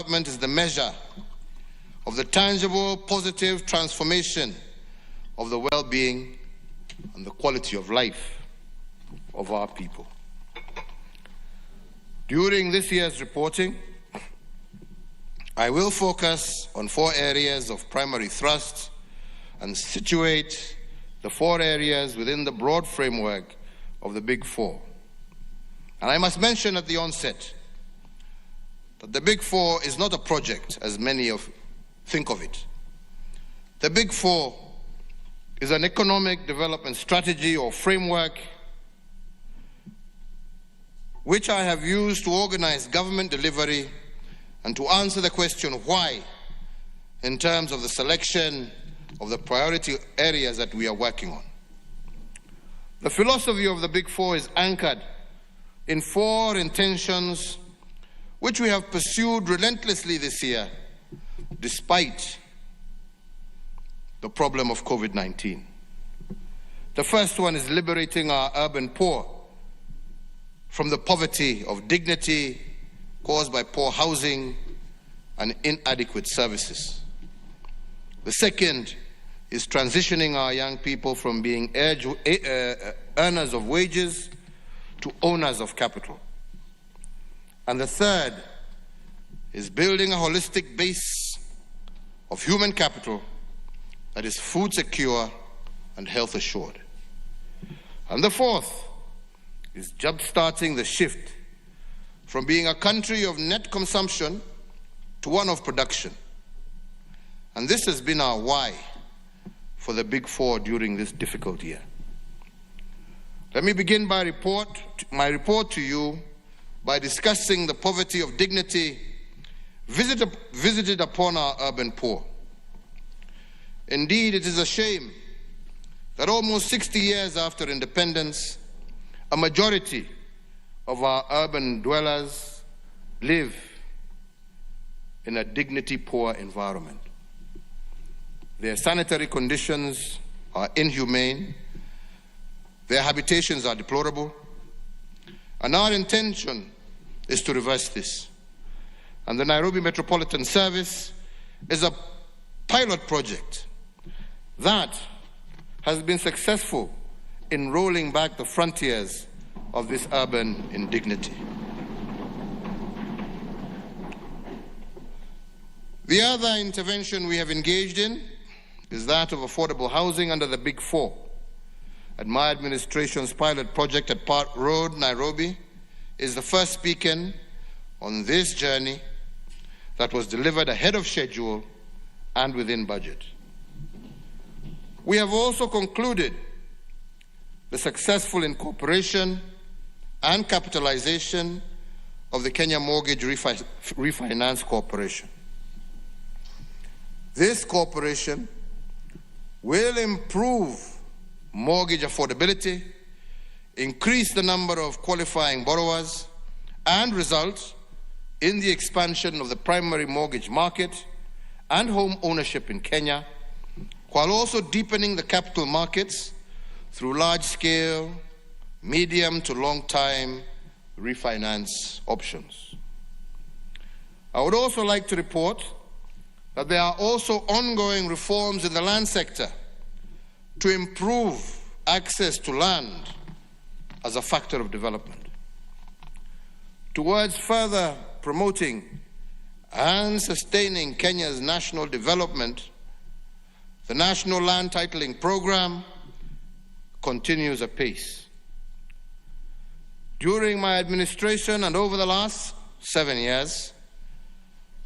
development is the measure of the tangible, positive transformation of the well-being and the quality of life of our people. During this year's reporting, I will focus on 4 areas of primary thrust and situate the 4 areas within the broad framework of the Big Four. And I must mention at the onset that the Big Four is not a project, as many think of it. The Big Four is an economic development strategy or framework which I have used to organize government delivery and to answer the question why in terms of the selection of the priority areas that we are working on. The philosophy of the Big Four is anchored in 4 intentions which we have pursued relentlessly this year despite the problem of COVID-19. The first one is liberating our urban poor from the poverty of dignity caused by poor housing and inadequate services. The second is transitioning our young people from being earners of wages to owners of capital. And the third is building a holistic base of human capital that is food secure and health assured. And the fourth is jump-starting the shift from being a country of net consumption to one of production. And this has been our why for the Big Four during this difficult year. Let me begin my report to you by discussing the poverty of dignity visited upon our urban poor. Indeed, it is a shame that almost 60 years after independence, a majority of our urban dwellers live in a dignity-poor environment. Their sanitary conditions are inhumane, their habitations are deplorable, and our intention is to reverse this. And the Nairobi Metropolitan Service is a pilot project that has been successful in rolling back the frontiers of this urban indignity. The other intervention we have engaged in is that of affordable housing under the Big Four. And my administration's pilot project at Park Road, Nairobi, is the first beacon on this journey that was delivered ahead of schedule and within budget. We have also concluded the successful incorporation and capitalization of the Kenya Mortgage Refinance Corporation. This corporation will improve mortgage affordability, increase the number of qualifying borrowers, and result in the expansion of the primary mortgage market and home ownership in Kenya, while also deepening the capital markets through large-scale, medium to long-time refinance options. I would also like to report that there are also ongoing reforms in the land sector to improve access to land as a factor of development. Towards further promoting and sustaining Kenya's national development, the National Land Titling Program continues apace. During my administration and over the last 7 years,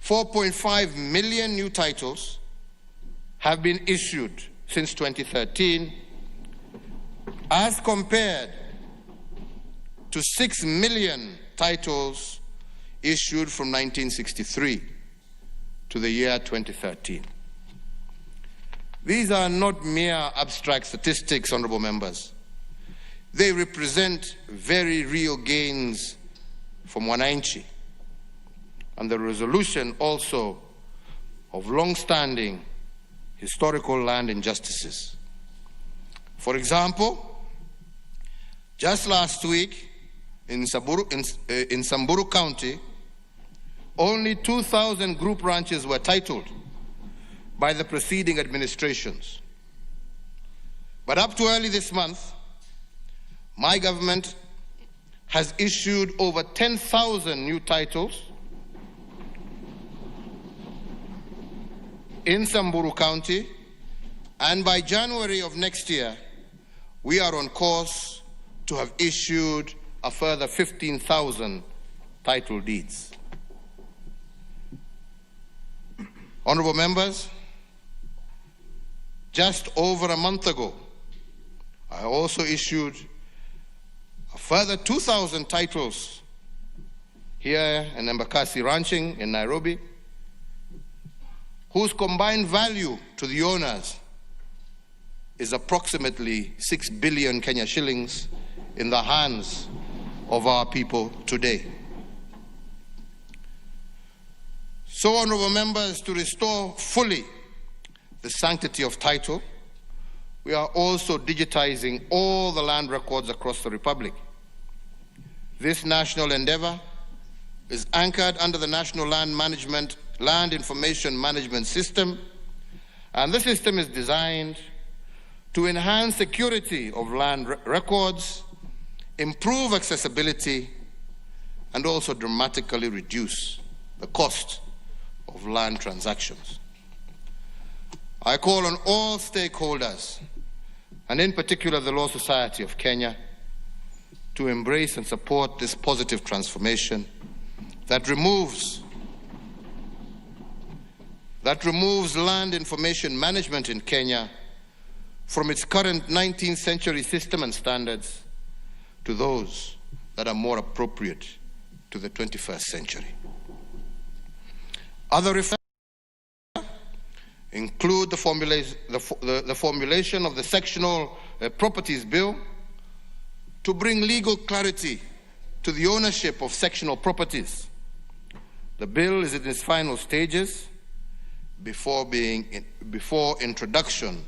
4.5 million new titles have been issued since 2013, as compared to 6 million titles issued from 1963 to the year 2013. These are not mere abstract statistics, honorable members. They represent very real gains for mwananchi and the resolution also of long-standing historical land injustices. For example, just last week in Samburu County, only 2,000 group ranches were titled by the preceding administrations. But up to early this month, my government has issued over 10,000 new titles in Samburu County, and by January of next year, we are on course to have issued a further 15,000 title deeds. Honorable members, just over a month ago, I also issued a further 2,000 titles here in Embakasi Ranching in Nairobi, whose combined value to the owners is approximately 6 billion Kenya shillings in the hands of our people today. So, honorable members, to restore fully the sanctity of title, we are also digitizing all the land records across the Republic. This national endeavor is anchored under the National Land Information Management System, and the system is designed to enhance security of land records, improve accessibility, and also dramatically reduce the cost of land transactions. I call on all stakeholders, and in particular the Law Society of Kenya, to embrace and support this positive transformation that removes land information management in Kenya from its current 19th century system and standards to those that are more appropriate to the 21st century. Other reforms include the formulation of the Sectional Properties Bill to bring legal clarity to the ownership of sectional properties. The bill is in its final stages before introduction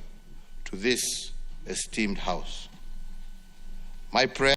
to this esteemed House. My prayer